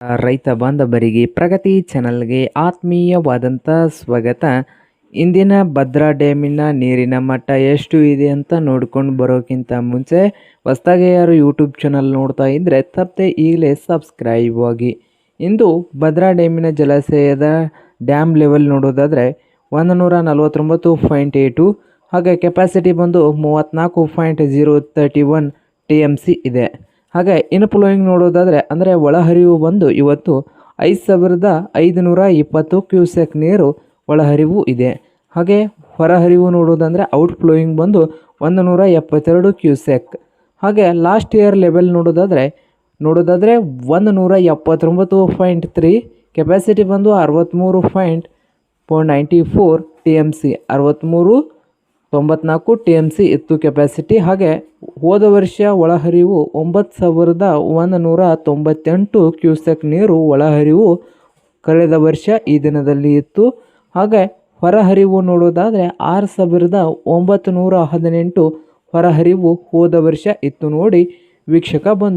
ರೈತ ಬಾಂಧವರಿಗೆ ಪ್ರಗತಿ ಚಾನಲ್ಗೆ ಆತ್ಮೀಯವಾದಂಥ ಸ್ವಾಗತ. ಇಂದಿನ ಭದ್ರಾ ಡ್ಯಾಮಿನ ನೀರಿನ ಮಟ್ಟ ಎಷ್ಟು ಇದೆ ಅಂತ ನೋಡ್ಕೊಂಡು ಬರೋಕ್ಕಿಂತ ಮುಂಚೆ ಹೊಸದಾಗಿ ಯಾರು ಯೂಟ್ಯೂಬ್ ಚಾನಲ್ ನೋಡ್ತಾ ಇದ್ದರೆ ತಪ್ಪದೆ ಈಗಲೇ ಸಬ್ಸ್ಕ್ರೈಬ್ ಆಗಿ. ಇಂದು ಭದ್ರಾ ಡ್ಯಾಮಿನ ಜಲಾಶಯದ ಡ್ಯಾಮ್ ಲೆವೆಲ್ ನೋಡೋದಾದರೆ 149.82, ಹಾಗೆ ಕೆಪಾಸಿಟಿ ಬಂದು 34.031 TMC ಇದೆ. ಹಾಗೆ ಇನ್ಫ್ಲೋಯಿಂಗ್ ನೋಡೋದಾದರೆ ಅಂದರೆ ಒಳಹರಿವು ಬಂದು ಇವತ್ತು 5520 ಕ್ಯೂಸೆಕ್ ನೀರು ಒಳಹರಿವು ಇದೆ. ಹಾಗೆ ಹೊರಹರಿವು ನೋಡೋದಂದರೆ ಔಟ್ಫ್ಲೋಯಿಂಗ್ ಬಂದು 172 ಕ್ಯೂಸೆಕ್. ಹಾಗೆ ಲಾಸ್ಟ್ ಇಯರ್ ಲೆವೆಲ್ ನೋಡೋದಾದರೆ 179.3, ಕೆಪಾಸಿಟಿ ಬಂದು 63.94 TMC, 63.94 TMC ಇತ್ತು ಕೆಪಾಸಿಟಿ. ಹಾಗೆ ಹೋದ ವರ್ಷ ಒಳಹರಿವು 9198 ಕ್ಯೂಸೆಕ್ ನೀರು ಒಳಹರಿವು ಕಳೆದ ವರ್ಷ ಈ ದಿನದಲ್ಲಿ ಇತ್ತು. ಹಾಗೆ ಹೊರಹರಿವು ನೋಡೋದಾದರೆ 6918 ಹೊರಹರಿವು ಹೋದ ವರ್ಷ ಇತ್ತು. ನೋಡಿ ವೀಕ್ಷಕ ಬಂದು